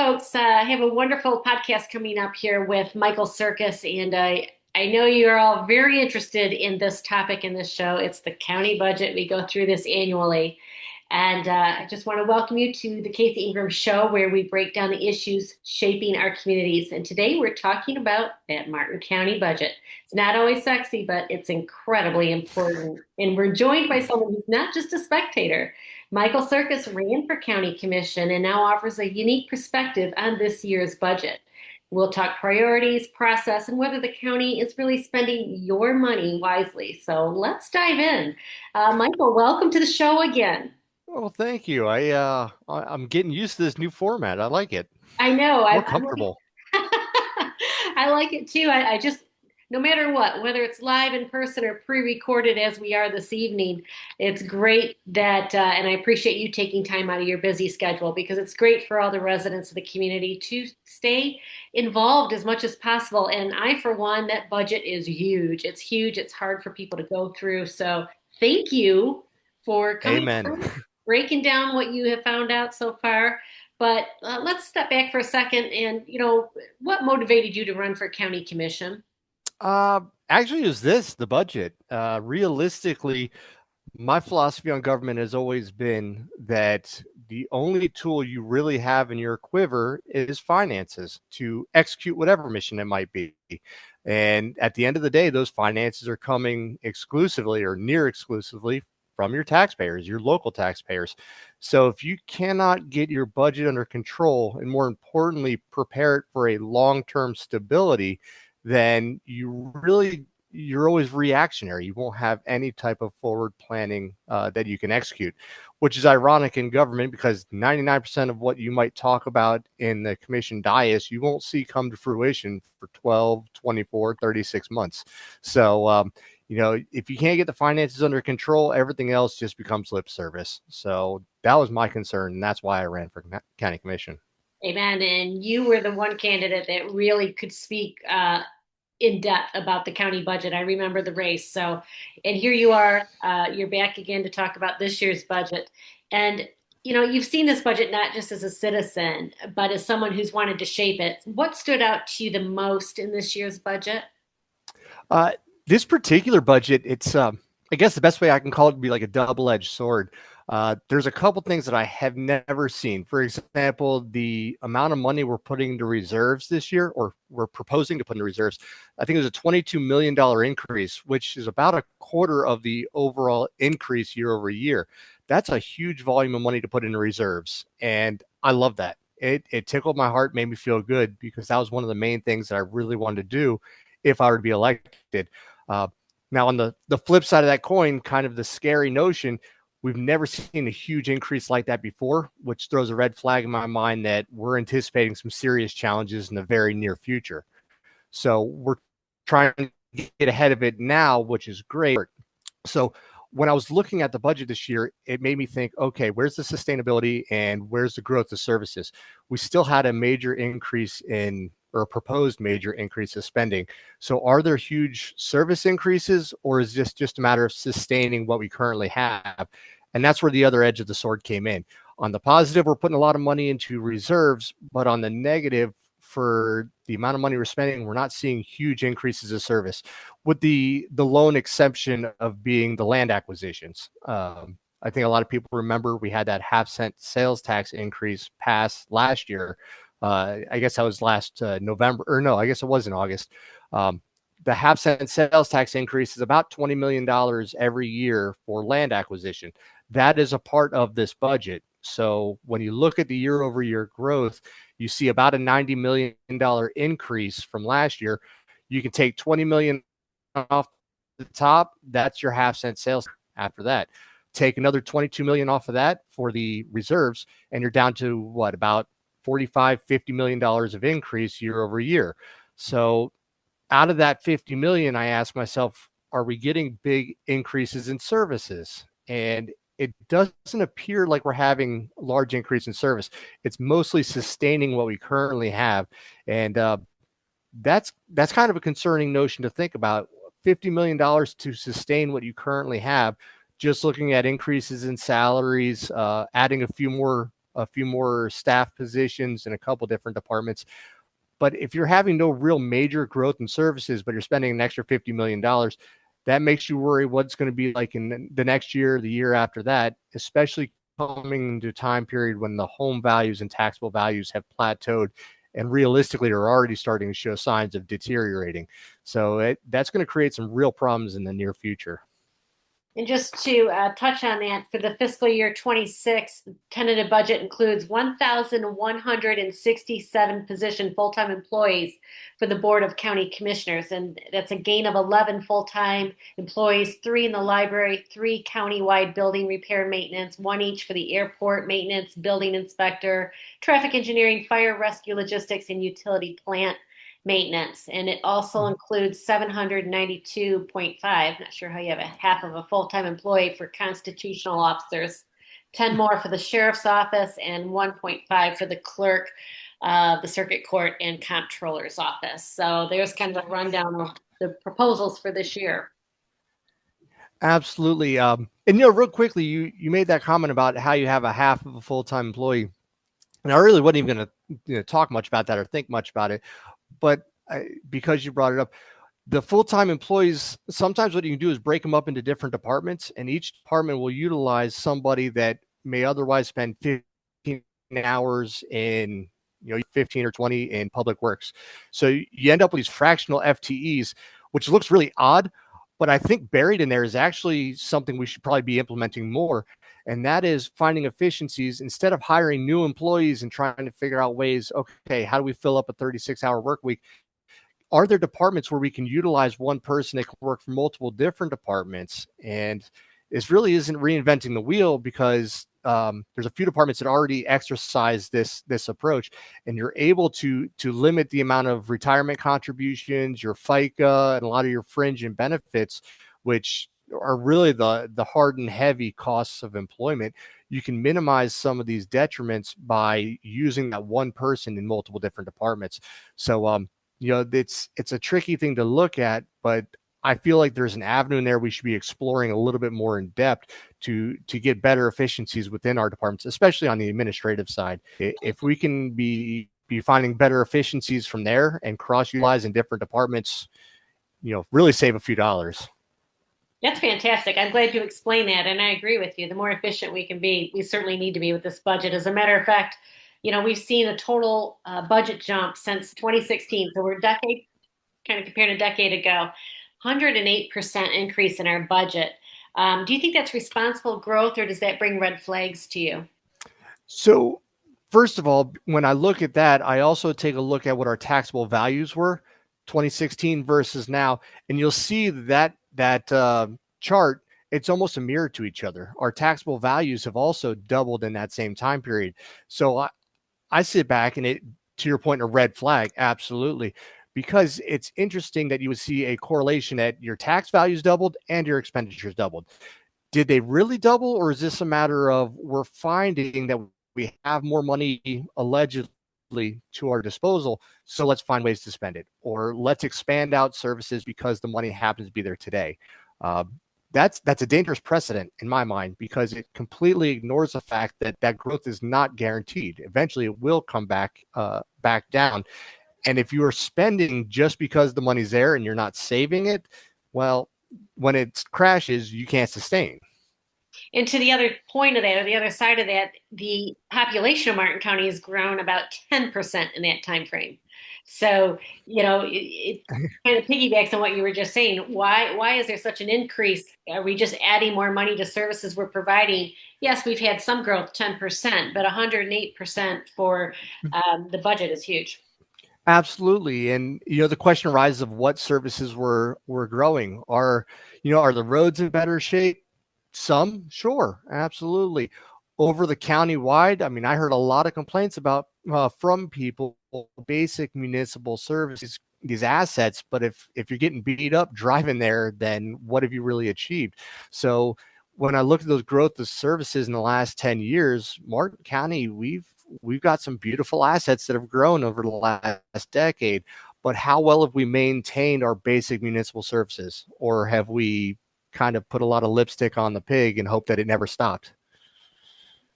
folks. I have a wonderful podcast coming up here with Michael Syrkus, and I know you're all very interested in this topic in this show. It's the county budget. We go through this annually. And I just want to welcome you to the Casey Ingram Show, where we break down the issues shaping our communities. And today we're talking about that Martin County budget. It's not always sexy, but it's incredibly important. And we're joined by someone who's not just a spectator. Michael Syrkus ran for county commission and now offers a unique perspective on this year's budget. We'll talk priorities, process, and whether the county is really spending your money wisely. So let's dive in. Michael, welcome to the show again. Well, thank you. I'm getting used to this new format. I like it. I know. More I'm comfortable. I like it too. I just, no matter what, whether it's live in person or pre-recorded as we are this evening, it's great that, and I appreciate you taking time out of your busy schedule because it's great for all the residents of the community to stay involved as much as possible. And I, for one, that budget is huge. It's huge. It's hard for people to go through. So thank you for coming Amen. through, breaking down what you have found out so far. But let's step back for a second. And, what motivated you to run for county commission? Actually, is this the budget? Realistically, my philosophy on government has always been that the only tool you really have in your quiver is finances to execute whatever mission it might be. And at the end of the day, those finances are coming exclusively or near exclusively from your taxpayers, your local taxpayers. So if you cannot get your budget under control and more importantly, prepare it for a long-term stability, then you're always reactionary. You won't have any type of forward planning that you can execute, which is ironic in government because 99% of what you might talk about in the commission dais, you won't see come to fruition for 12, 24, 36 months. So, if you can't get the finances under control, everything else just becomes lip service. So that was my concern, and that's why I ran for county commission. Amen. And you were the one candidate that really could speak in depth about the county budget. I remember the race. So, and here you are, you're back again to talk about this year's budget. And, you've seen this budget not just as a citizen, but as someone who's wanted to shape it. What stood out to you the most in this year's budget? Uh, this particular budget, it's I guess the best way I can call it would be like a double-edged sword. There's a couple things that I have never seen. For example, the amount of money we're putting into reserves this year, or we're proposing to put into reserves, I think there's a $22 million increase, which is about a quarter of the overall increase year over year. That's a huge volume of money to put into reserves. And I love that. It tickled my heart, made me feel good because that was one of the main things that I really wanted to do if I were to be elected. Now, on the flip side of that coin, kind of the scary notion, we've never seen a huge increase like that before, which throws a red flag in my mind that we're anticipating some serious challenges in the very near future. So we're trying to get ahead of it now, which is great. So when I was looking at the budget this year, it made me think, okay, where's the sustainability and where's the growth of services? We still had a major increase in or a proposed major increase of spending. So are there huge service increases or is this just a matter of sustaining what we currently have? And that's where the other edge of the sword came in. On the positive, we're putting a lot of money into reserves, but on the negative, for the amount of money we're spending, we're not seeing huge increases of service, with the lone exception of being the land acquisitions. I think a lot of people remember we had that half-cent sales tax increase passed last year. I guess that was last November, or no, I guess it was in August. The half-cent sales tax increase is about $20 million every year for land acquisition. That is a part of this budget. So when you look at the year-over-year growth, you see about a $90 million increase from last year. You can take $20 million off the top. That's your half-cent sales after that. Take another $22 million off of that for the reserves, and you're down to what, about $45-50 million of increase year over year. So out of that 50 million, I asked myself, are we getting big increases in services? And it doesn't appear like we're having a large increase in service. It's mostly sustaining what we currently have. And that's kind of a concerning notion to think about. $50 million to sustain what you currently have, just looking at increases in salaries, adding a few more a few more staff positions in a couple different departments. But if you're having no real major growth in services, but you're spending an extra $50 million, that makes you worry what's going to be like in the next year, the year after that, especially coming into a time period when the home values and taxable values have plateaued and realistically are already starting to show signs of deteriorating. So that's going to create some real problems in the near future. And just to touch on that, for the fiscal year 26, tentative budget includes 1,167 position full-time employees for the Board of County Commissioners. And that's a gain of 11 full-time employees, 3 in the library, 3 county-wide building repair maintenance, 1 each for the airport maintenance, building inspector, traffic engineering, fire rescue logistics, and utility plant maintenance. And it also includes 792.5, not sure how you have a half of a full-time employee for constitutional officers, 10 more for the sheriff's office, and 1.5 for the clerk, the circuit court, and comptroller's office. So there's kind of a rundown of the proposals for this year. Absolutely. And real quickly, you made that comment about how you have a half of a full-time employee. And I really wasn't even going to talk much about that or think much about it. But because you brought it up, the full-time employees, sometimes what you can do is break them up into different departments, and each department will utilize somebody that may otherwise spend 15 hours in 15 or 20 in public works. So you end up with these fractional FTEs, which looks really odd, but I think buried in there is actually something we should probably be implementing more. And that is finding efficiencies instead of hiring new employees and trying to figure out ways, okay, how do we fill up a 36-hour work week? Are there departments where we can utilize one person that can work for multiple different departments? And this really isn't reinventing the wheel, because there's a few departments that already exercise this approach, and you're able to limit the amount of retirement contributions, your FICA, and a lot of your fringe and benefits, which are really the hard and heavy costs of employment. You can minimize some of these detriments by using that one person in multiple different departments. So it's a tricky thing to look at, but I feel like there's an avenue in there we should be exploring a little bit more in depth to get better efficiencies within our departments, especially on the administrative side. If we can be finding better efficiencies from there and cross utilize in different departments, really save a few dollars. That's fantastic. I'm glad you explained that, and I agree with you. The more efficient we can be, we certainly need to be with this budget. As a matter of fact, we've seen a total budget jump since 2016. So we're a decade, kind of comparing a decade ago, 108% increase in our budget. Do you think that's responsible growth, or does that bring red flags to you? So, first of all, when I look at that, I also take a look at what our taxable values were 2016 versus now, and you'll see that chart, it's almost a mirror to each other. Our taxable values have also doubled in that same time period. So I sit back and to your point, a red flag, absolutely, because it's interesting that you would see a correlation that your tax values doubled and your expenditures doubled. Did they really double, or is this a matter of we're finding that we have more money allegedly to our disposal, so let's find ways to spend it, or let's expand out services because the money happens to be there today? That's a dangerous precedent in my mind, because it completely ignores the fact that growth is not guaranteed. Eventually, it will come back down. And if you are spending just because the money's there and you're not saving it, well, when it crashes, you can't sustain. And to the other point of that, or the other side of that, the population of Martin County has grown about 10% in that time frame. So, it kind of piggybacks on what you were just saying. Why is there such an increase? Are we just adding more money to services we're providing? Yes, we've had some growth, 10%, but 108% for the budget is huge. Absolutely. And the question arises of what services we're growing. Are the roads in better shape? Some, sure, absolutely. Over the county wide, I mean, I heard a lot of complaints about from people, basic municipal services, these assets. But if you're getting beat up driving there, then what have you really achieved? So when I look at those growth of services in the last 10 years, Martin County, we've got some beautiful assets that have grown over the last decade. But how well have we maintained our basic municipal services? Or have we kind of put a lot of lipstick on the pig and hope that it never stopped?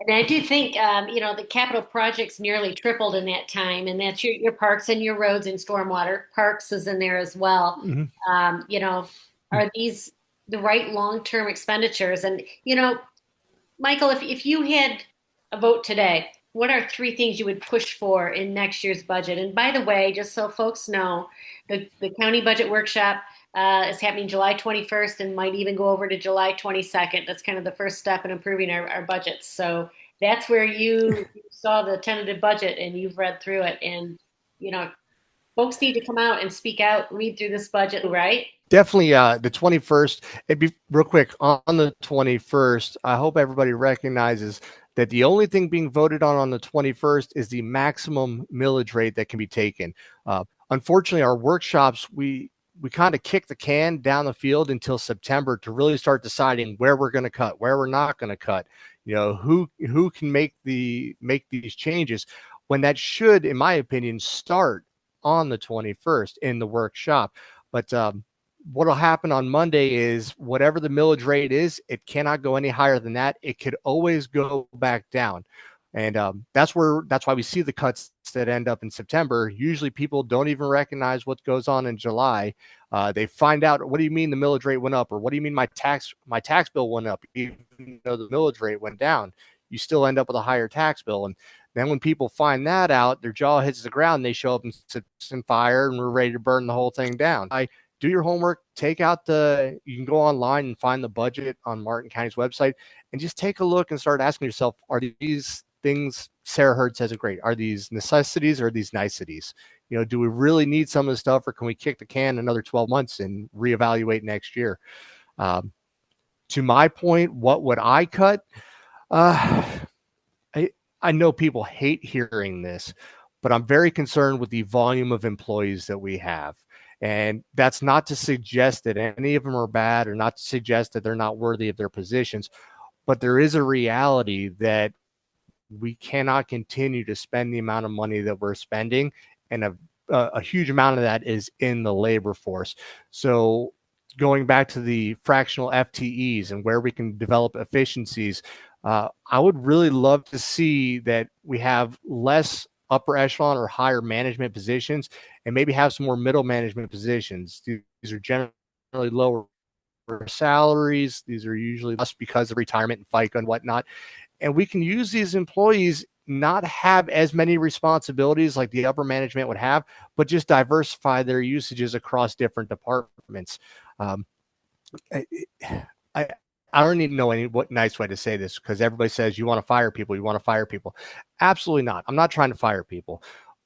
And I do think, the capital projects nearly tripled in that time, and that's your parks and your roads and stormwater. Parks is in there as well. Mhm. Um, you know, are these the right long-term expenditures? And, Michael, if you had a vote today, what are three things you would push for in next year's budget? And by the way, just so folks know, the county budget workshop is happening July 21st and might even go over to July 22nd. That's kind of the first step in improving our budgets. So that's where you saw the tentative budget and you've read through it. And, you know, folks need to come out and speak out, read through this budget, right? Definitely the 21st. It'd be real quick on the 21st. I hope everybody recognizes that the only thing being voted on the 21st is the maximum millage rate that can be taken. Unfortunately, our workshops, we kind of kick the can down the field until September to really start deciding where we're going to cut, where we're not going to cut, who can make these changes, when that should, in my opinion, start on the 21st in the workshop. But what'll happen on Monday is whatever the millage rate is, it cannot go any higher than that. It could always go back down. And that's why we see the cuts that end up in September. Usually people don't even recognize what goes on in July. They find out, what do you mean the millage rate went up? Or what do you mean my tax bill went up? Even though the millage rate went down, you still end up with a higher tax bill. And then when people find that out, their jaw hits the ground. They show up in fire, and we're ready to burn the whole thing down. Do your homework, you can go online and find the budget on Martin County's website and just take a look and start asking yourself, are these things Sarah Hurd says are great? Are these necessities or are these niceties? Do we really need some of the stuff, or can we kick the can another 12 months and reevaluate next year? To my point, what would I cut? Uh, I know people hate hearing this, but I'm very concerned with the volume of employees that we have. And that's not to suggest that any of them are bad, or not to suggest that they're not worthy of their positions. But there is a reality that we cannot continue to spend the amount of money that we're spending. And a huge amount of that is in the labor force. So going back to the fractional FTEs and where we can develop efficiencies, I would really love to see that we have less upper echelon or higher management positions, and maybe have some more middle management positions. These are generally lower salaries. These are usually less because of retirement and FICA and whatnot. And we can use these employees not have as many responsibilities like the upper management would have, but just diversify their usages across different departments. Um, I, I I don't even know what nice way to say this, because everybody says you want to fire people, you want to fire people. Absolutely not. I'm not trying to fire people,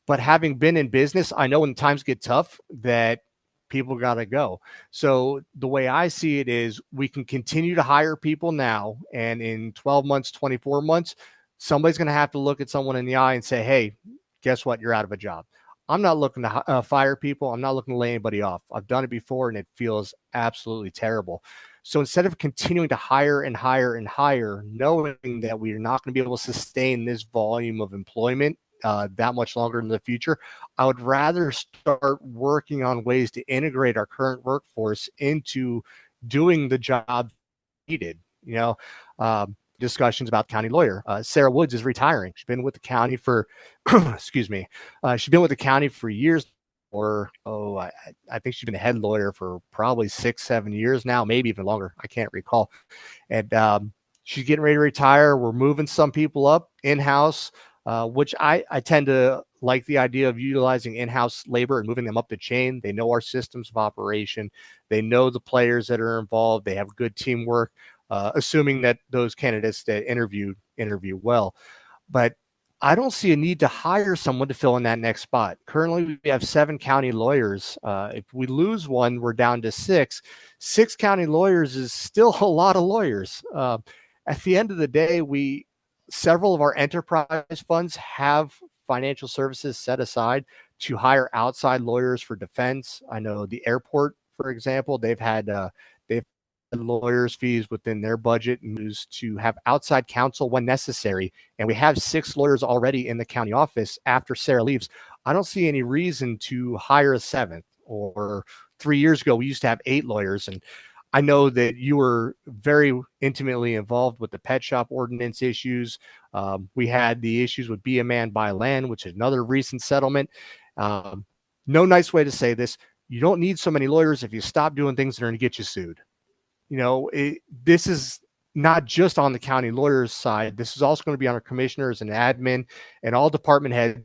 but having been in business, I know when times get tough that people got to go. So the way I see it is, we can continue to hire people now, and in 12 months, 24 months, somebody's going to have to look at someone in the eye and say, hey, guess what? You're out of a job. I'm not looking to fire people. I'm not looking to lay anybody off. I've done it before, and it feels absolutely terrible. So instead of continuing to hire and hire and hire, knowing that we are not going to be able to sustain this volume of employment that much longer in the future, I would rather start working on ways to integrate our current workforce into doing the job needed. Discussions about county lawyer. Sarah Woods is retiring. She's been with the county for, excuse me, she's been with the county for years. I think she's been the head lawyer for probably 6-7 years now, maybe even longer. I can't recall. And she's getting ready to retire. We're moving some people up in-house, which I tend to like the idea of utilizing in-house labor and moving them up the chain. They know our systems of operation. They know the players that are involved. They have good teamwork, assuming that those candidates that interview well. But I don't see a need to hire someone to fill in that next spot. Currently, we have 7 county lawyers. If we lose one, we're down to 6. 6 county lawyers is still a lot of lawyers. At the end of the day, several of our enterprise funds have financial services set aside to hire outside lawyers for defense. I know the airport, for example, they've had lawyers' fees within their budget and used to have outside counsel when necessary. And we have 6 lawyers already in the county office after Sarah leaves. I don't see any reason to hire a 7th. Or 3 years ago, we used to have 8 lawyers. And I know that you were very intimately involved with the pet shop ordinance issues. We had the issues with Be a Man, Buy Land, which is another recent settlement. Um, no nice way to say this. You don't need so many lawyers if you stop doing things that are going to get you sued. This is not just on the county lawyers side. This is also going to be on our commissioners and admin and all department heads.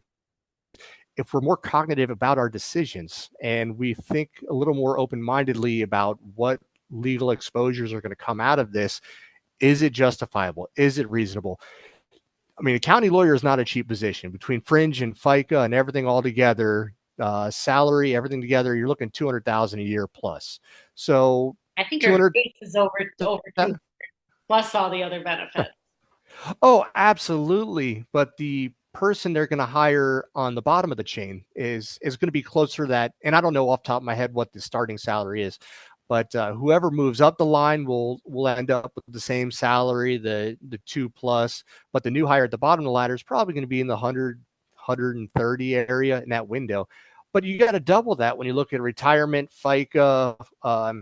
If we're more cognitive about our decisions and we think a little more open-mindedly about what legal exposures are going to come out of this, is it justifiable? Is it reasonable? I mean, a county lawyer is not a cheap position. Between fringe and FICA and everything all together, salary, everything together, you're looking 200,000 a year plus. So I think our 200. base is over two plus all the other benefits. Oh, absolutely. But the person they're going to hire on the bottom of the chain is going to be closer to that. And I don't know off the top of my head what the starting salary is, but whoever moves up the line will end up with the same salary, the 2+. But the new hire at the bottom of the ladder is probably going to be in the 130 area in that window. But you got to double that when you look at retirement, FICA,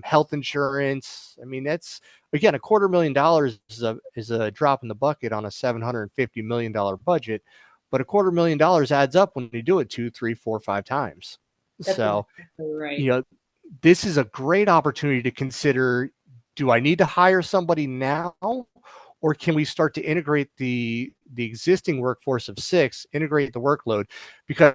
health insurance. I mean, that's, again, $250,000 is a drop in the bucket on a $750 million budget, but $250,000 adds up when you do it 2, 3, 4, 5 times. That's So, exactly right. this is a great opportunity to consider, do I need to hire somebody now? Or can we start to integrate the existing workforce of 6, integrate the workload? Because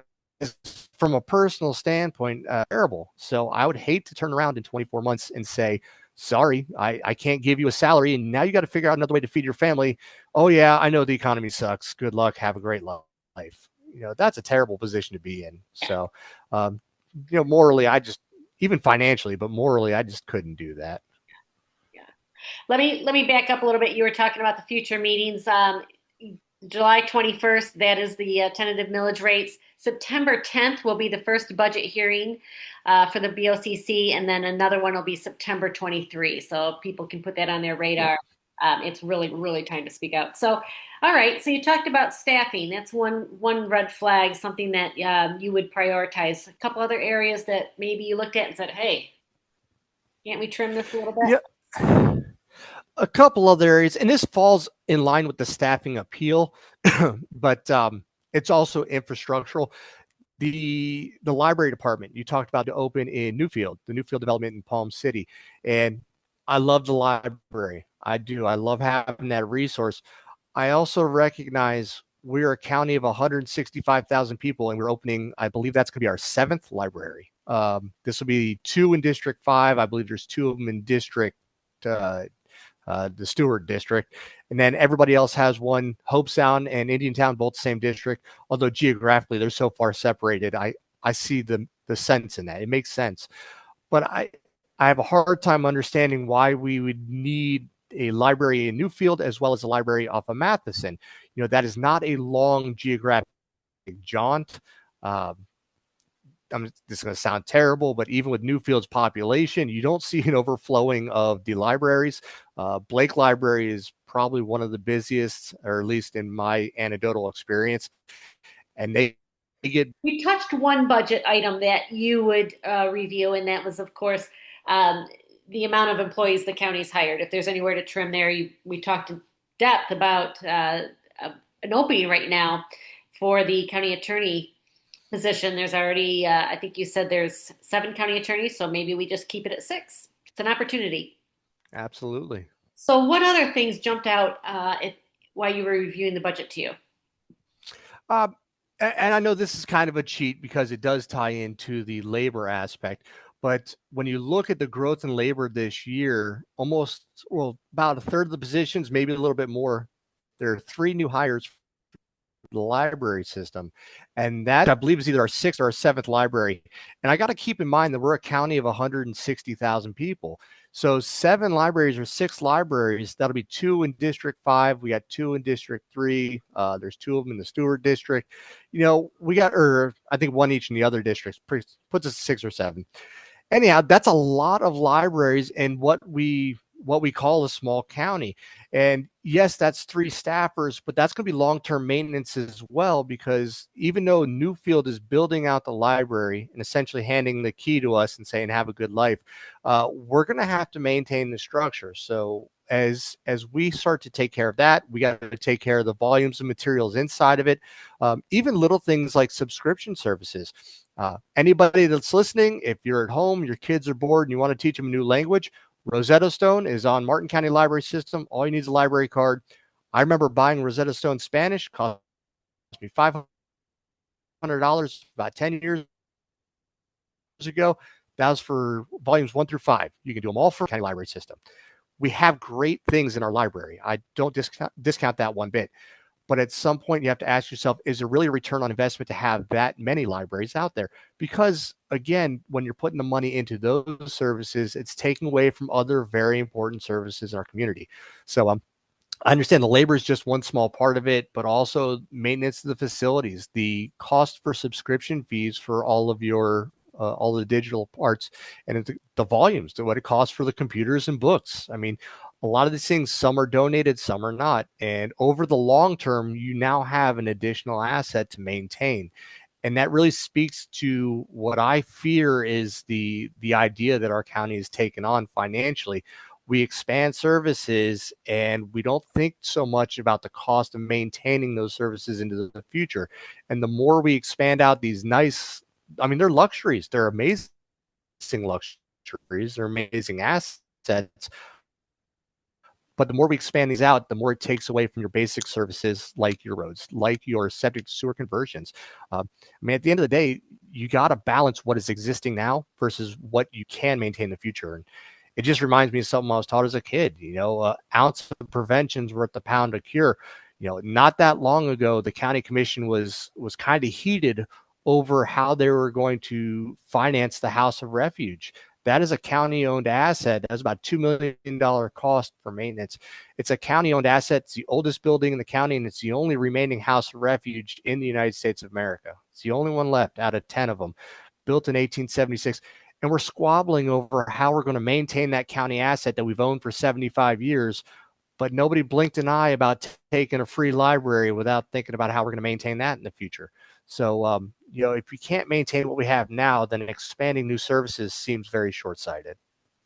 from a personal standpoint, terrible. So I would hate to turn around in 24 months and say, sorry, I can't give you a salary. And now you got to figure out another way to feed your family. Oh, yeah, I know the economy sucks. Good luck. Have a great life. That's a terrible position to be in. So, morally, even financially, but morally, I just couldn't do that. Yeah. Let me back up a little bit. You were talking about the future meetings. July 21st, that is the tentative millage rates. September 10th will be the first budget hearing for the BOCC, and then another one will be September 23. So people can put that on their radar. It's really, really time to speak out. So, all right. So you talked about staffing. That's one red flag, something that you would prioritize. A couple other areas that maybe you looked at and said, "Hey, can't we trim this a little bit?" Yeah. A couple other areas, and this falls in line with the staffing appeal, but it's also infrastructural. The library department you talked about to open in Newfield, the Newfield development in Palm City, and I love the library. I do. I love having that resource. I also recognize we're a county of 165,000 people, and we're opening, I believe that's going to be our 7th library. This will be 2 in District 5. I believe there's 2 of them in District the Stewart district, and then everybody else has one. Hope Sound and Indiantown, both the same district, although geographically they're so far separated. I see the sense in that. It makes sense, but I have a hard time understanding why we would need a library in Newfield as well as a library off of Matheson. That is not a long geographic jaunt. This is going to sound terrible, but even with Newfield's population, you don't see an overflowing of the libraries. Blake Library is probably one of the busiest, or at least in my anecdotal experience. And they get. We touched one budget item that you would review, and that was, of course, the amount of employees the county's hired. If there's anywhere to trim there, we talked in depth about an opening right now for the county attorney position. There's already, I think you said there's 7 county attorneys, so maybe we just keep it at 6. It's an opportunity. Absolutely. So, what other things jumped out while you were reviewing the budget to you? And I know this is kind of a cheat because it does tie into the labor aspect. But when you look at the growth in labor this year, about a third of the positions, maybe a little bit more, there are 3 new hires the library system, and that I believe is either our 6th or our 7th library. And I got to keep in mind that we're a county of 160,000 people, so 7 libraries or 6 libraries, that'll be 2 in District 5. We got 2 in District 3. There's 2 of them in the Stewart district. We got, or I think 1 each in the other districts, puts us 6 or 7. Anyhow, that's a lot of libraries in what we call a small county. And yes, that's 3 staffers, but that's going to be long-term maintenance as well, because even though Newfield is building out the library and essentially handing the key to us and saying, have a good life, we're going to have to maintain the structure. So as we start to take care of that, we got to take care of the volumes of materials inside of it, even little things like subscription services. Anybody that's listening, if you're at home, your kids are bored and you want to teach them a new language, Rosetta Stone is on Martin County Library System. All you need is a library card. I remember buying Rosetta Stone Spanish, cost me $500 about 10 years ago. That was for volumes 1 through 5. You can do them all for County Library System. We have great things in our library. I don't discount that one bit. But at some point, you have to ask yourself, is there really a return on investment to have that many libraries out there? Because again, when you're putting the money into those services, it's taking away from other very important services in our community. So I understand the labor is just one small part of it, but also maintenance of the facilities, the cost for subscription fees for all the digital parts, and the volumes, what it costs for the computers and books. I mean, a lot of these things, some are donated, some are not. And over the long term, you now have an additional asset to maintain. And that really speaks to what I fear is the idea that our county has taken on financially. We expand services and we don't think so much about the cost of maintaining those services into the future. And the more we expand out these nice, I mean, they're luxuries, they're amazing luxuries, they're amazing assets, but the more we expand these out, the more it takes away from your basic services like your roads, like your septic sewer conversions. I mean, at the end of the day, you got to balance what is existing now versus what you can maintain in the future. And it just reminds me of something I was taught as a kid. Ounce of prevention's worth a pound of cure. Not that long ago, the county commission was kind of heated over how they were going to finance the House of Refuge. That is a county-owned asset. That's about $2 million cost for maintenance. It's a county-owned asset. It's the oldest building in the county, and it's the only remaining house of refuge in the United States of America. It's the only one left out of 10 of them, built in 1876. And we're squabbling over how we're going to maintain that county asset that we've owned for 75 years, but nobody blinked an eye about taking a free library without thinking about how we're going to maintain that in the future. So, if we can't maintain what we have now, then expanding new services seems very short-sighted.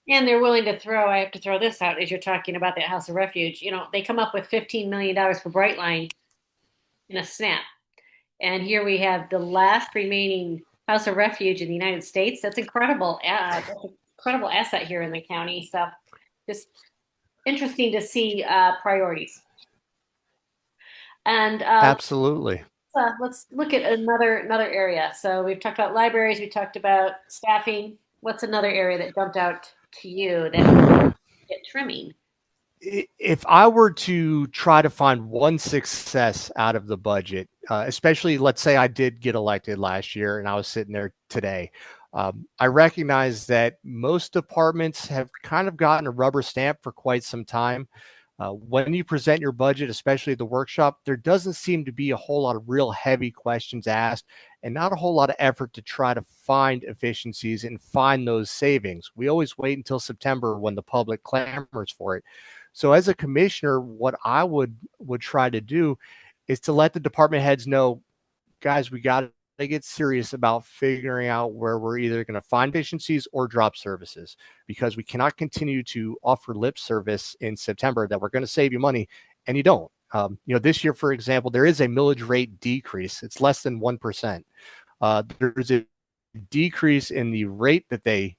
And they're willing to throw, I have to throw this out as you're talking about that House of Refuge. They come up with $15 million for Brightline in a snap. And here we have the last remaining House of Refuge in the United States. That's incredible. That's an incredible asset here in the county. So just interesting to see priorities. And Absolutely. let's look at another area. So we've talked about libraries, we talked about staffing. What's another area that jumped out to you that get trimming? If I were to try to find one success out of the budget, especially let's say I did get elected last year and I was sitting there today, I recognize that most departments have kind of gotten a rubber stamp for quite some time. When you present your budget, especially at the workshop, there doesn't seem to be a whole lot of real heavy questions asked and not a whole lot of effort to try to find efficiencies and find those savings. We always wait until September when the public clamors for it. So as a commissioner, what I would try to do is to let the department heads know, guys, we got to get serious about figuring out where we're either going to find efficiencies or drop services, because we cannot continue to offer lip service in September that we're going to save you money and you don't. This year, for example, there is a millage rate decrease. It's less than 1%. There's a decrease in the rate that they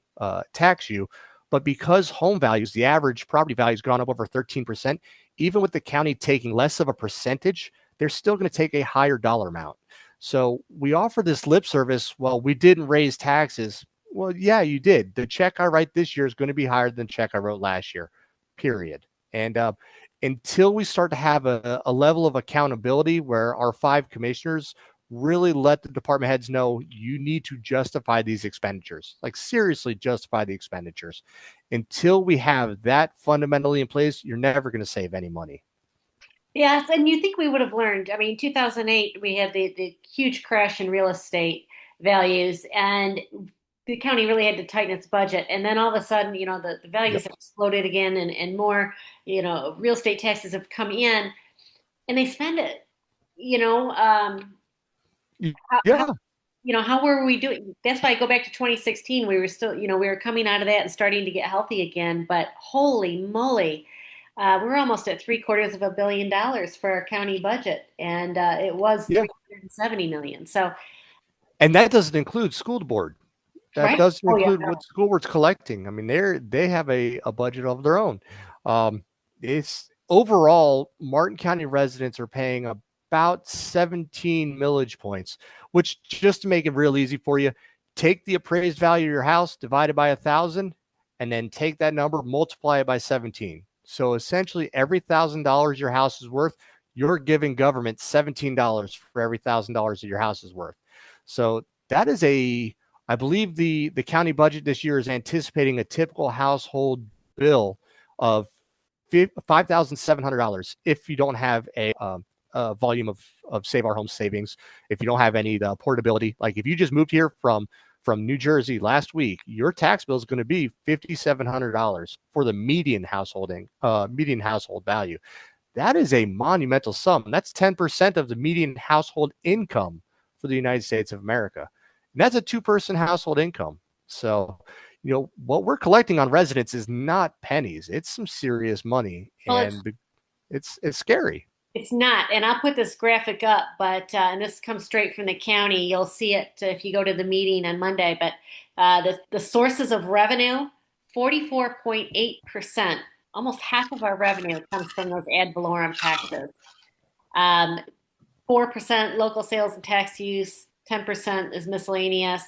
tax you. But because home values, the average property value has gone up over 13%, even with the county taking less of a percentage, they're still going to take a higher dollar amount. So we offer this lip service. Well, we didn't raise taxes. Well, yeah, you did. The check I write this year is going to be higher than the check I wrote last year, period. And until we start to have a level of accountability where our 5 commissioners really let the department heads know you need to justify these expenditures, like seriously justify the expenditures. Until we have that fundamentally in place, you're never going to save any money. Yes, and you think we would have learned. I mean, 2008, we had the huge crash in real estate values, and the county really had to tighten its budget. And then all of a sudden, the values Yep. have exploded again, and more, real estate taxes have come in, and they spend it. You know, how Yeah. how were we doing? That's why I go back to 2016. We were still, we were coming out of that and starting to get healthy again. But holy moly, we're almost at $750 million for our county budget, and it was Yeah. 370 million. So, And that doesn't include school board. That right? doesn't Oh yeah, include what school board's collecting. I mean, they have a budget of their own. Um, it's overall Martin County residents are paying about 17 millage points, which, just to make it real easy for you, take the appraised value of your house, divide it by 1,000, and then take that number, multiply it by 17. So essentially, every $1,000 your house is worth, you're giving government $17 for every $1,000 that your house is worth. So that is I believe the county budget this year is anticipating a typical household bill of $5,700 if you don't have a volume of Save Our Home savings. If you don't have any the portability, like if you just moved here from New Jersey last week, your tax bill is going to be $5,700 for the median household value. That is a monumental sum. That's 10% of the median household income for the United States of America. And that's a two-person household income. So, what we're collecting on residents is not pennies. It's some serious money, well, it's and it's scary. It's not, and I'll put this graphic up, but and this comes straight from the county. You'll see it if you go to the meeting on Monday. But the sources of revenue, 44.8%, almost half of our revenue comes from those ad valorem taxes. 4% local sales and tax use, 10% is miscellaneous.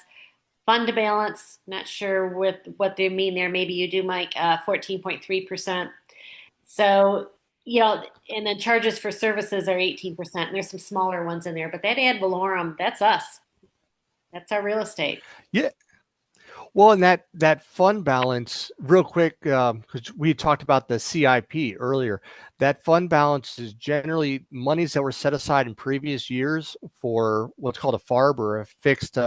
Fund to balance, not sure what they mean there. Maybe you do, Mike. 14.3%. So, and then charges for services are 18%. And there's some smaller ones in there, but that ad valorem, that's us. That's our real estate. Yeah. Well, and that fund balance, real quick, because we talked about the CIP earlier. That fund balance is generally monies that were set aside in previous years for what's called a FARB, or a fixed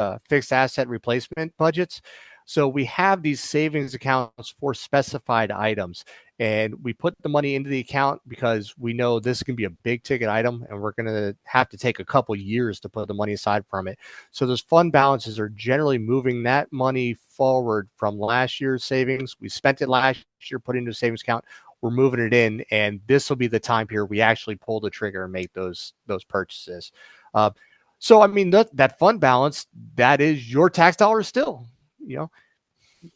asset replacement budgets. So we have these savings accounts for specified items, and we put the money into the account because we know this can be a big ticket item, and we're going to have to take a couple years to put the money aside from it. So those fund balances are generally moving that money forward from last year's savings. We spent it last year, put it into a savings account. We're moving it in, and this will be the time period we actually pull the trigger and make those purchases. So I mean, that fund balance, that is your tax dollars still.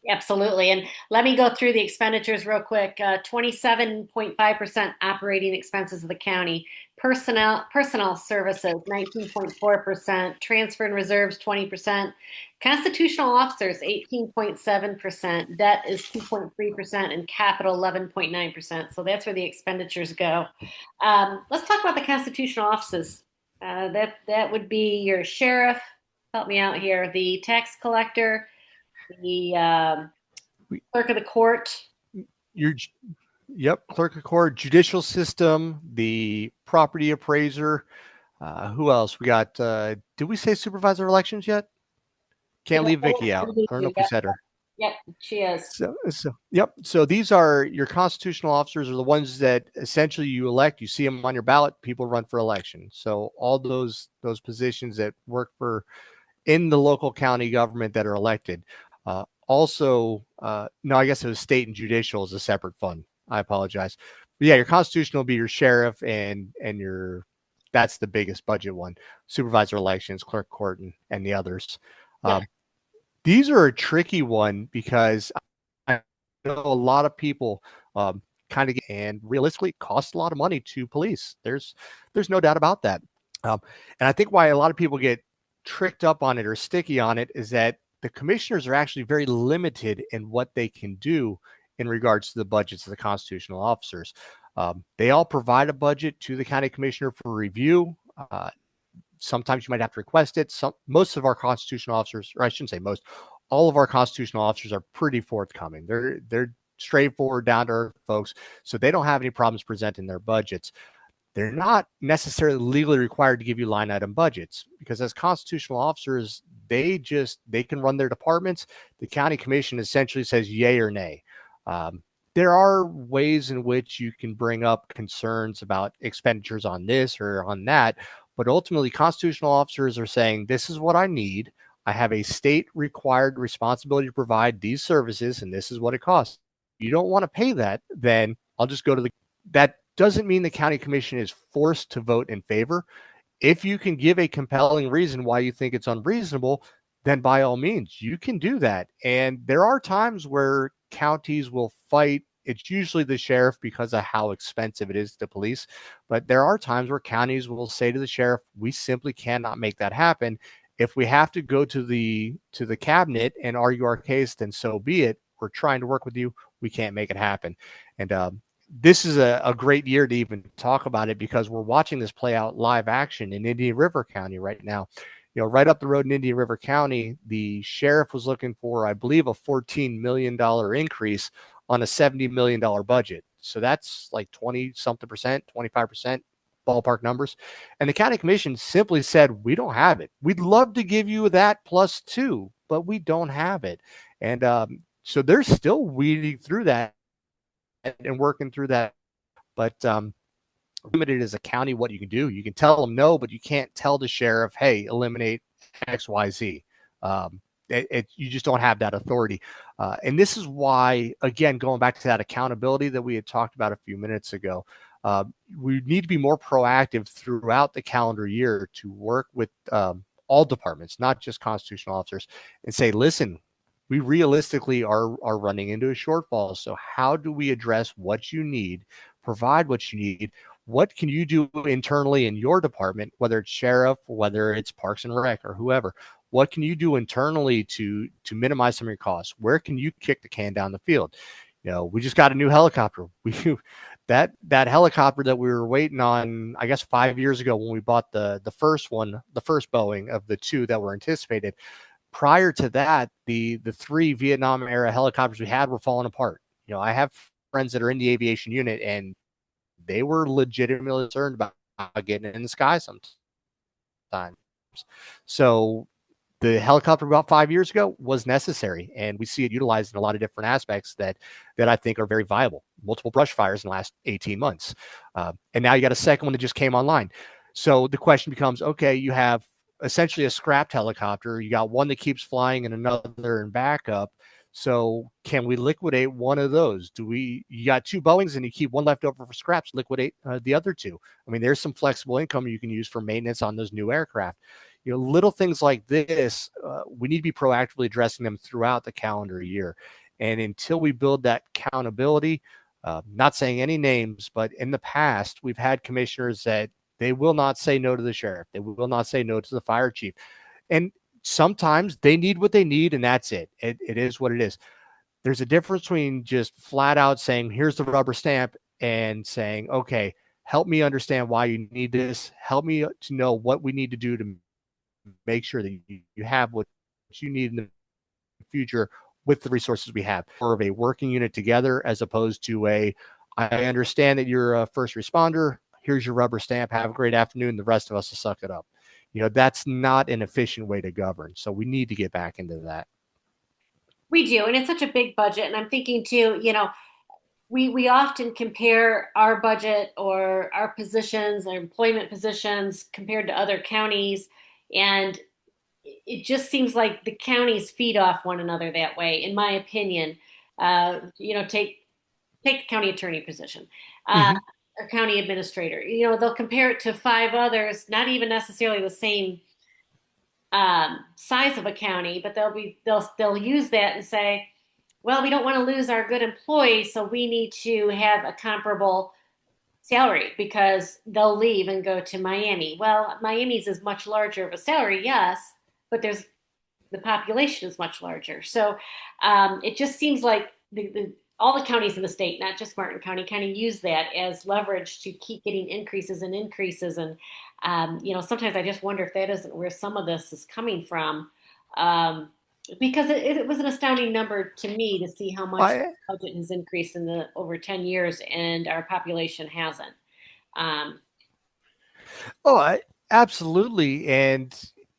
Absolutely. And let me go through the expenditures real quick. 27.5% operating expenses of the county. Personnel services, 19.4%. Transfer and reserves, 20%. Constitutional officers, 18.7%. Debt is 2.3%, and capital, 11.9%. So that's where the expenditures go. Let's talk about the constitutional offices. That would be your sheriff. Help me out here. The tax collector, the clerk of the court. Your Yep, clerk of court, judicial system, the property appraiser. Who else? We got, did we say supervisor of elections yet? Can't leave Vicky out. I don't know if we Yep, said her. yep, she is. Yep. So these are your constitutional officers, are the ones that essentially you elect. You see them on your ballot. People run for election. So all those positions that work for in the local county government that are elected. No, I guess it was state and judicial is a separate fund. I apologize. But yeah, your constitutional will be your sheriff and that's the biggest budget one. Supervisor elections, clerk court, and the others. Yep. These are a tricky one because I know a lot of people kind of and realistically cost a lot of money to police. There's no doubt about that. And I think why a lot of people get tricked up on it or sticky on it is that the commissioners are actually very limited in what they can do in regards to the budgets of the constitutional officers. They all provide a budget to the county commissioner for review. Sometimes you might have to request it. Most of our constitutional officers, or I shouldn't say most, all of our constitutional officers are pretty forthcoming. They're straightforward, down to earth folks, so they don't have any problems presenting their budgets. they're not necessarily legally required to give you line item budgets, because as constitutional officers, they can run their departments. The county commission essentially says yay or nay. Um, there are ways in which you can bring up concerns about expenditures on this or on that, but ultimately constitutional officers are saying this is what I need. I have a state required responsibility to provide these services, and this is what it costs. You don't want to pay that, then I'll just go to the. That doesn't mean the county commission is forced to vote in favor. If you can give a compelling reason why you think it's unreasonable, then by all means, you can do that. And there are times where counties will fight. It's usually the sheriff because of how expensive it is to police. But there are times where counties will say to the sheriff, we simply cannot make that happen. If we have to go to the cabinet and argue our case, then so be it. We're trying to work with you. We can't make it happen. And this is a great year to even talk about it, because we're watching this play out live action in Indian River County right now. Right up the road in Indian River County, the sheriff was looking for, I believe, a $14 million increase on a $70 million budget. So that's like 20 something percent, 25% ballpark numbers. And the county commission simply said, we don't have it. We'd love to give you that plus two, but we don't have it. And so they're still weeding through that and working through that. But limited as a county what you can do. You can tell them no, but you can't tell the sheriff, hey, eliminate XYZ. You just don't have that authority. And this is why, again, going back to that accountability that we had talked about a few minutes ago, we need to be more proactive throughout the calendar year to work with all departments, not just constitutional officers, and say, listen, we realistically are running into a shortfall. So how do we address what you need, provide what you need? What can you do internally in your department, whether it's sheriff, whether it's Parks and Rec or whoever? What can you do internally to minimize some of your costs? Where can you kick the can down the field? We just got a new helicopter. That helicopter that we were waiting on, I guess 5 years ago when we bought the first one, the first Boeing of the two that were anticipated. Prior to that, the three Vietnam era helicopters we had were falling apart. I have friends that are in the aviation unit, and they were legitimately concerned about getting in the sky sometimes. So the helicopter about 5 years ago was necessary, and we see it utilized in a lot of different aspects that I think are very viable. Multiple brush fires in the last 18 months. And now you got a second one that just came online. So the question becomes, okay, you have essentially a scrapped helicopter. You got one that keeps flying and another in backup. So can we liquidate one of those? You got two Boeings and you keep one left over for scraps, liquidate the other two. I mean, there's some flexible income you can use for maintenance on those new aircraft. Little things like this, we need to be proactively addressing them throughout the calendar year. And until we build that accountability, not saying any names, but in the past, we've had commissioners that they will not say no to the sheriff. They will not say no to the fire chief. And sometimes they need what they need, and that's it. It is what it is. There's a difference between just flat out saying, here's the rubber stamp, and saying, okay, help me understand why you need this. Help me to know what we need to do to make sure that you have what you need in the future with the resources we have, or of a working unit together, as opposed to I understand that you're a first responder. Here's your rubber stamp. Have a great afternoon. The rest of us will suck it up. That's not an efficient way to govern. So we need to get back into that. We do, and it's such a big budget. And I'm thinking too, we often compare our budget or our positions, our employment positions compared to other counties, and it just seems like the counties feed off one another that way, in my opinion. Take the county attorney position, Mm-hmm. or county administrator. They'll compare it to five others, not even necessarily the same size of a county, but they'll use that and say, well, we don't want to lose our good employees, so we need to have a comparable salary because they'll leave and go to Miami. Well, Miami's is much larger of a salary, yes, but the population is much larger. So it just seems like all the counties in the state, not just Martin County, kind of use that as leverage to keep getting increases and increases. And sometimes I just wonder if that isn't where some of this is coming from. Because it was an astounding number to me to see how much the I budget has increased in the over 10 years and our population hasn't. Um, Oh, absolutely. And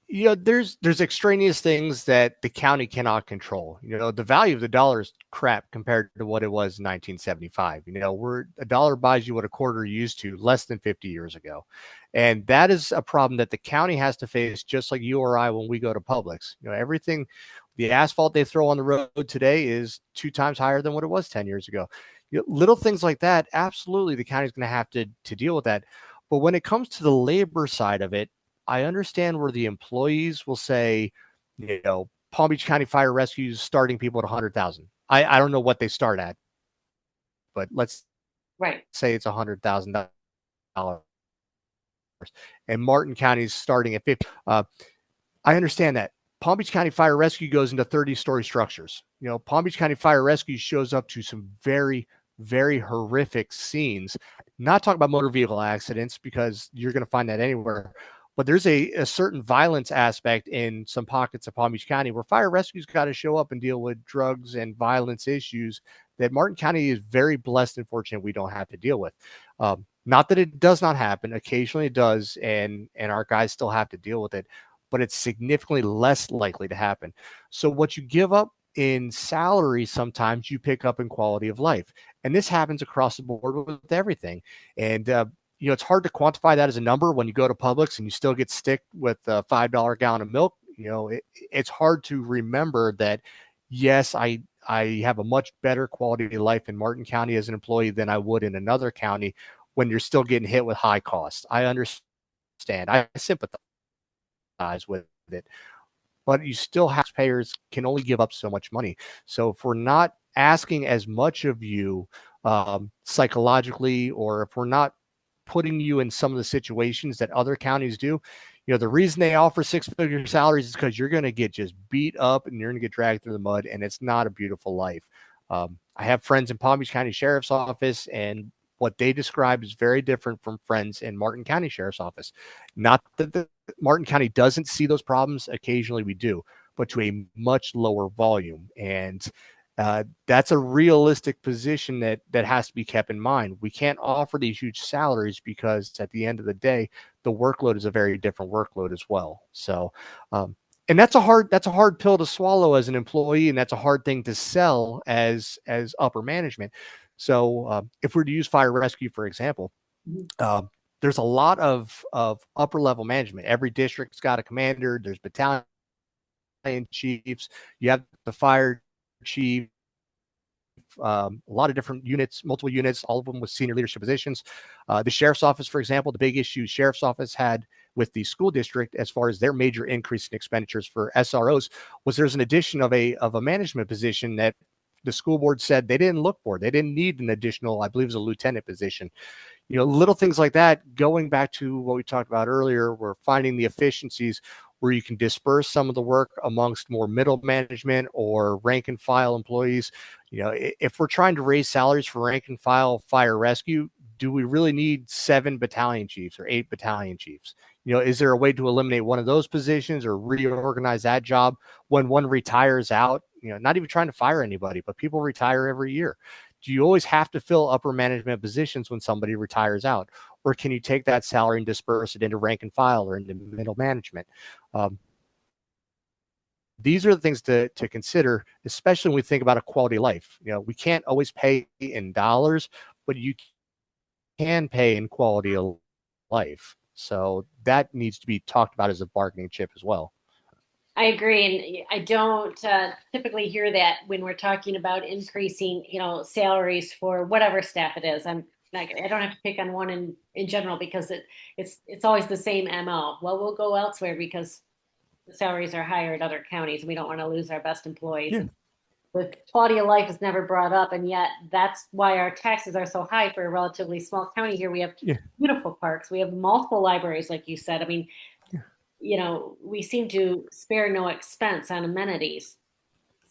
there's extraneous things that the county cannot control. The value of the dollar is crap compared to what it was in 1975. Where a dollar buys you what a quarter used to less than 50 years ago. And that is a problem that the county has to face, just like you or I when we go to Publix. Everything, the asphalt they throw on the road today is 2 times higher than what it was 10 years ago. Little things like that, absolutely, the county's going to have to deal with that. But when it comes to the labor side of it, I understand where the employees will say, Palm Beach County Fire Rescue is starting people at 100,000. I don't know what they start at, but let's Right. say it's $100,000, and Martin County is starting at 50. I understand that. Palm Beach County Fire Rescue goes into 30-story structures. Palm Beach County Fire Rescue shows up to some very, very horrific scenes. Not talking about motor vehicle accidents, because you're going to find that anywhere. But there's a certain violence aspect in some pockets of Palm Beach County where fire rescue's got to show up and deal with drugs and violence issues that Martin County is very blessed and fortunate we don't have to deal with. Not that it does not happen. Occasionally it does, and our guys still have to deal with it, but it's significantly less likely to happen. So what you give up in salary, sometimes you pick up in quality of life. And this happens across the board with everything. And, it's hard to quantify that as a number when you go to Publix and you still get stick with a $5 gallon of milk. It's hard to remember that, yes, I have a much better quality of life in Martin County as an employee than I would in another county when you're still getting hit with high costs. I understand. I sympathize with it, but you still have payers can only give up so much money. So if we're not asking as much of you psychologically, or if we're not putting you in some of the situations that other counties do, the reason they offer 6-figure salaries is because you're going to get just beat up and you're going to get dragged through the mud, and it's not a beautiful life. I have friends in Palm Beach County Sheriff's Office, and what they describe is very different from friends in Martin County Sheriff's Office. Not that the Martin County doesn't see those problems. Occasionally we do, but to a much lower volume. And that's a realistic position that has to be kept in mind. We can't offer these huge salaries because at the end of the day, the workload is a very different workload as well. So, and that's a hard pill to swallow as an employee, and that's a hard thing to sell as upper management. So, if we're to use fire rescue, for example, uh, there's a lot of upper level management. Every district's got a commander. There's battalion chiefs. You have the fire chief. A lot of different units, multiple units, all of them with senior leadership positions. The sheriff's office, for example, the big issue sheriff's office had with the school district as far as their major increase in expenditures for SROs was there's an addition of a management position that the school board said they didn't look for. They didn't need an additional, I believe it was a lieutenant position. Little things like that, going back to what we talked about earlier, we're finding the efficiencies where you can disperse some of the work amongst more middle management or rank and file employees. If we're trying to raise salaries for rank and file fire rescue, do we really need 7 battalion chiefs or 8 battalion chiefs? Is there a way to eliminate one of those positions or reorganize that job when one retires out? Not even trying to fire anybody, but people retire every year. Do you always have to fill upper management positions when somebody retires out? Or can you take that salary and disperse it into rank and file or into middle management? Um, these are the things to consider, especially when we think about a quality of life. We can't always pay in dollars, but you can pay in quality of life. So that needs to be talked about as a bargaining chip as well. I agree, and I don't typically hear that when we're talking about increasing, salaries for whatever staff it is. I don't have to pick on one in general because it's always the same MO. Well, we'll go elsewhere because the salaries are higher at other counties, and we don't want to lose our best employees. Yeah. And the quality of life is never brought up, and yet that's why our taxes are so high for a relatively small county. Here we have Yeah. beautiful parks, we have multiple libraries, like you said. I mean, we seem to spare no expense on amenities.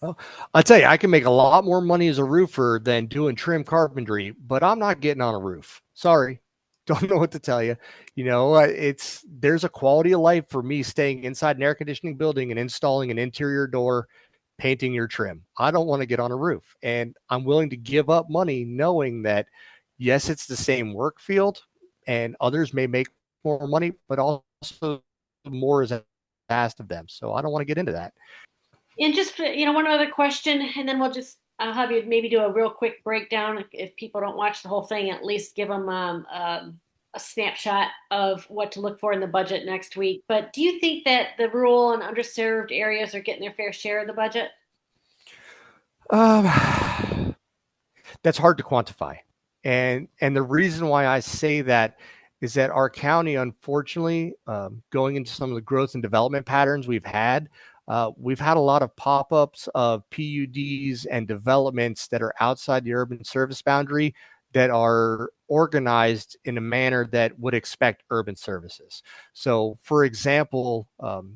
Well, I'll tell you, I can make a lot more money as a roofer than doing trim carpentry, but I'm not getting on a roof. Sorry. Don't know what to tell you. There's a quality of life for me staying inside an air conditioning building and installing an interior door, painting your trim. I don't want to get on a roof, and I'm willing to give up money knowing that, yes, it's the same work field and others may make more money, but also more is asked of them. So I don't want to get into that. And just, one other question, and then I'll have you maybe do a real quick breakdown. If people don't watch the whole thing, at least give them a snapshot of what to look for in the budget next week. But do you think that the rural and underserved areas are getting their fair share of the budget? Um, that's hard to quantify. And the reason why I say that is that our county, unfortunately, going into some of the growth and development patterns we've had a lot of pop-ups of PUDs and developments that are outside the urban service boundary that are organized in a manner that would expect urban services. So, for example,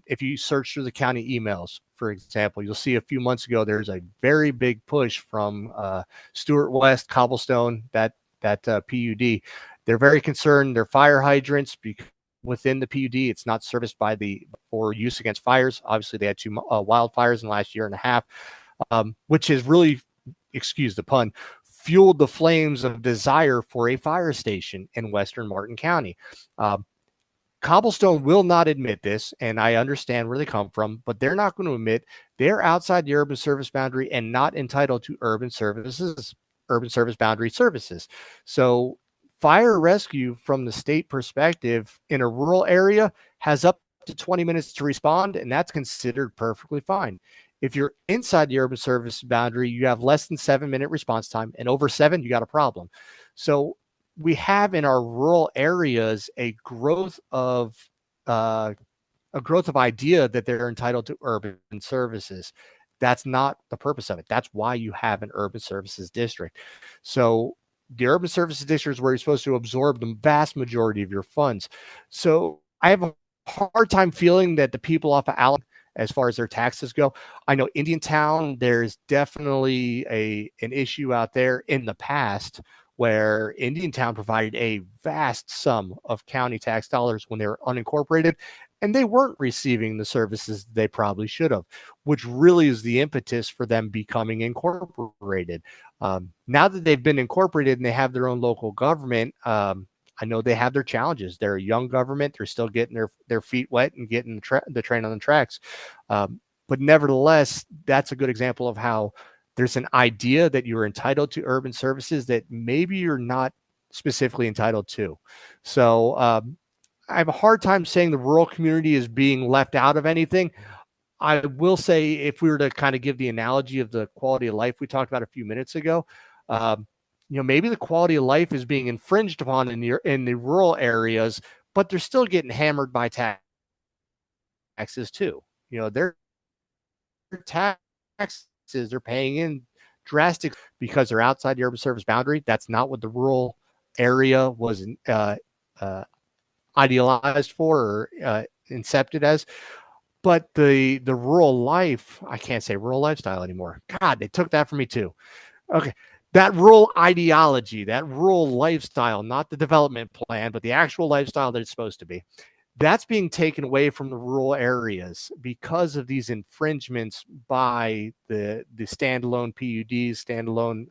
if you search through the county emails, for example, you'll see a few months ago there's a very big push from Stewart West, Cobblestone, that PUD. They're very concerned. Their fire hydrants because within the PUD, it's not serviced for use against fires. Obviously, they had two wildfires in the last year and a half, which has really, excuse the pun, fueled the flames of desire for a fire station in Western Martin County. Cobblestone will not admit this, and I understand where they come from, but they're not going to admit they're outside the urban service boundary and not entitled to urban service boundary services. So, fire rescue from the state perspective in a rural area has up to 20 minutes to respond, and that's considered perfectly fine. If you're inside the urban service boundary, you have less than 7 minute response time, and over seven, you got a problem. So, we have in our rural areas uh, a growth of idea that they're entitled to urban services. That's not the purpose of it. That's why you have an urban services district. So the urban services district is where you're supposed to absorb the vast majority of your funds. So I have a hard time feeling that the people off of Allen, as far as their taxes go, I know Indiantown, there's definitely an issue out there in the past where Indiantown provided a vast sum of county tax dollars when they were unincorporated, and they weren't receiving the services they probably should have, which really is the impetus for them becoming incorporated. Now that they've been incorporated and they have their own local government, I know they have their challenges. They're a young government. They're still getting their feet wet and getting the train on the tracks. But nevertheless, that's a good example of how there's an idea that you're entitled to urban services that maybe you're not specifically entitled to. So I have a hard time saying the rural community is being left out of anything. I will say, if we were to kind of give the analogy of the quality of life we talked about a few minutes ago, um, maybe the quality of life is being infringed upon in the rural areas, but they're still getting hammered by taxes too. Their taxes they're paying in drastic because they're outside the urban service boundary. That's not what the rural area was idealized for or incepted as. But the rural life, I can't say rural lifestyle anymore. God, they took that from me too. Okay. That rural ideology, that rural lifestyle, not the development plan, but the actual lifestyle that it's supposed to be, that's being taken away from the rural areas because of these infringements by the standalone PUDs, standalone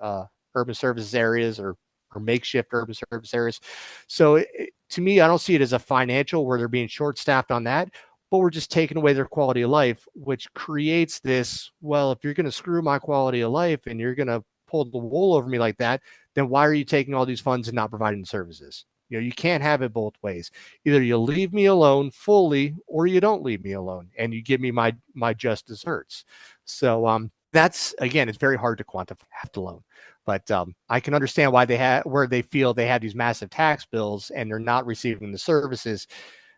urban services areas or makeshift urban service areas. So to me, I don't see it as a financial where they're being short staffed on that, but we're just taking away their quality of life, which creates this, well, if you're going to screw my quality of life and you're going to pull the wool over me like that, then why are you taking all these funds and not providing the services? You can't have it both ways. Either you leave me alone fully or you don't leave me alone and you give me my just desserts. So that's, again, it's very hard to quantify alone. But I can understand why where they feel they have these massive tax bills and they're not receiving the services.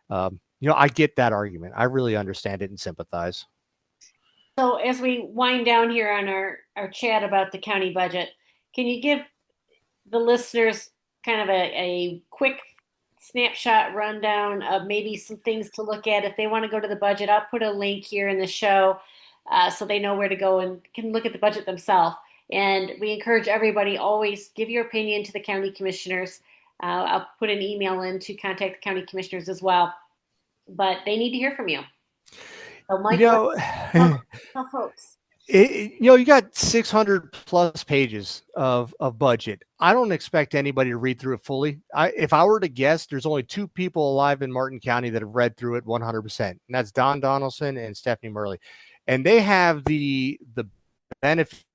I get that argument. I really understand it and sympathize. So as we wind down here on our chat about the county budget, can you give the listeners kind of a quick snapshot rundown of maybe some things to look at if they want to go to the budget? I'll put a link here in the show so they know where to go and can look at the budget themselves. And we encourage everybody always give your opinion to the county commissioners. I'll put an email in to contact the county commissioners as well, but they need to hear from you. So, You Michael, know, tell, tell folks. You got 600 plus pages of budget. I don't expect anybody to read through it fully. If I were to guess, there's only two people alive in Martin County that have read through it 100%, and that's Don Donaldson and Stephanie Murley, and they have the benefit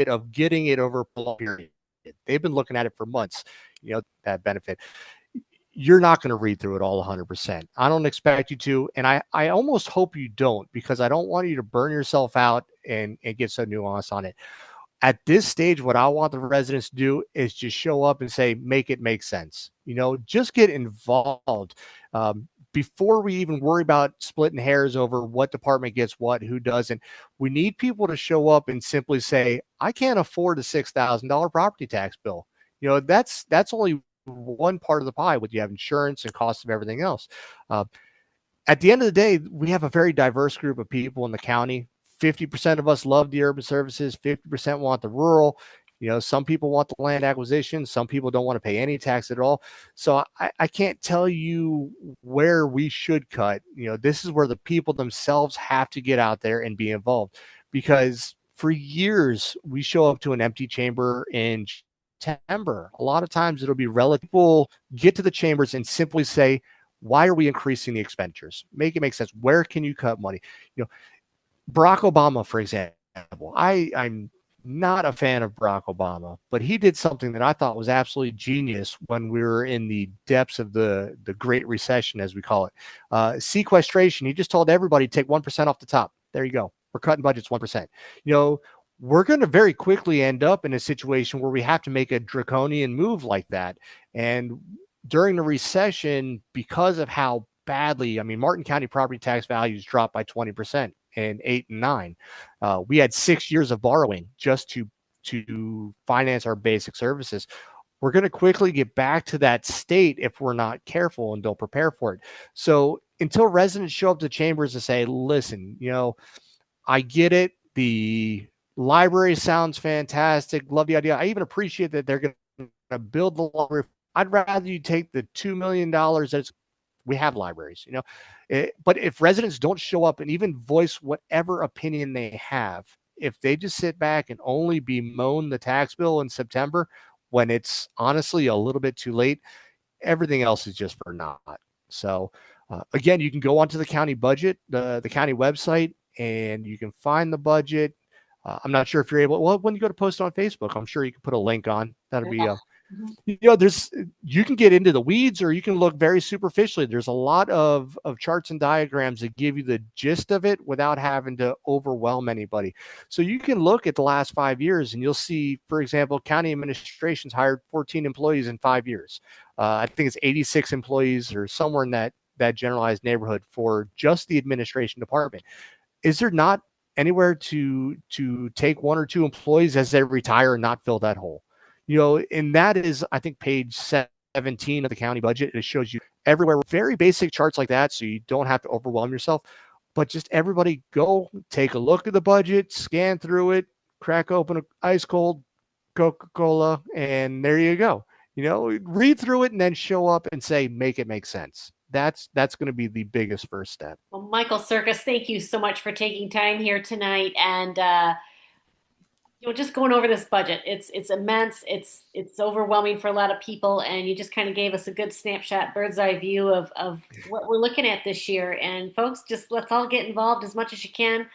of getting it over a prolonged period. They've been looking at it for months. That benefit. You're not going to read through it all 100%. I don't expect you to. And I almost hope you don't, because I don't want you to burn yourself out and get so nuanced on it. At this stage, what I want the residents to do is just show up and say, make it make sense. Just get involved. Before we even worry about splitting hairs over what department gets what, who doesn't, we need people to show up and simply say, I can't afford a $6,000 property tax bill. That's only one part of the pie. When you have insurance and costs of everything else. At the end of the day, we have a very diverse group of people in the county. 50% of us love the urban services. 50% want the rural. Some people want the land acquisition. Some people don't want to pay any tax at all. So I can't tell you where we should cut. This is where the people themselves have to get out there and be involved, because for years we show up to an empty chamber in September. A lot of times it'll be relative. People get to the chambers and simply say, why are we increasing the expenditures? Make it make sense. Where can you cut money? Barack Obama, for example, I'm not a fan of Barack Obama, but he did something that I thought was absolutely genius when we were in the depths of the Great Recession, as we call it. Sequestration. He just told everybody, take 1% off the top. There you go. We're cutting budgets 1%. We're going to very quickly end up in a situation where we have to make a draconian move like that. And during the recession, because of how badly, Martin County property tax values dropped by 20% in 8 and 9. We had 6 years of borrowing just to finance our basic services. We're going to quickly get back to that state if we're not careful and don't prepare for it. So until residents show up to chambers and say, listen, I get it. The library sounds fantastic. Love the idea. I even appreciate that they're going to build the library. I'd rather you take the $2 million that's we have libraries, but if residents don't show up and even voice whatever opinion they have, if they just sit back and only bemoan the tax bill in September, when it's honestly a little bit too late, everything else is just for naught. So again, you can go onto the county budget, the county website, and you can find the budget. I'm not sure if you're able, well, when you go to post on Facebook, I'm sure you can put a link on. That'll be you can get into the weeds, or you can look very superficially. There's a lot of charts and diagrams that give you the gist of it without having to overwhelm anybody. So you can look at the last 5 years and you'll see, for example, county administrations hired 14 employees in 5 years. I think it's 86 employees or somewhere in that generalized neighborhood for just the administration department. Is there not anywhere to take 1 or 2 employees as they retire and not fill that hole? And that is, I think, page 17 of the county budget. It shows you everywhere, very basic charts like that, so you don't have to overwhelm yourself. But just everybody go take a look at the budget, scan through it, crack open an ice cold Coca-Cola, and there you go. Read through it and then show up and say, make it make sense. That's going to be the biggest first step. Well, Michael Syrkus, thank you so much for taking time here tonight and just going over this budget. It's immense. It's overwhelming for a lot of people, and you just kind of gave us a good snapshot, bird's eye view of what we're looking at this year. And folks, just let's all get involved as much as you can.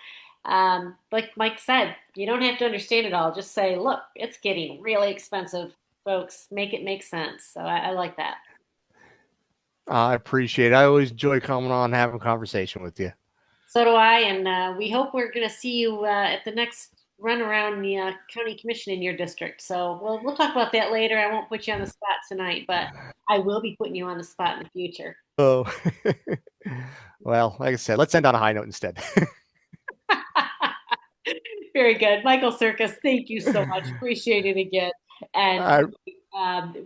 Like Mike said, you don't have to understand it all. Just say, look, it's getting really expensive, folks. Make it make sense. So I like that. I appreciate it. I always enjoy coming on and having a conversation with you. So do I, and we hope we're going to see you at the next run around the county commission in your district. So we'll talk about that later. I won't put you on the spot tonight, but I will be putting you on the spot in the future. Oh, well, like I said, let's end on a high note instead. Very good, Michael Syrkus. Thank you so much. Appreciate it again, and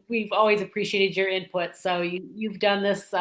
we've always appreciated your input. So you've done this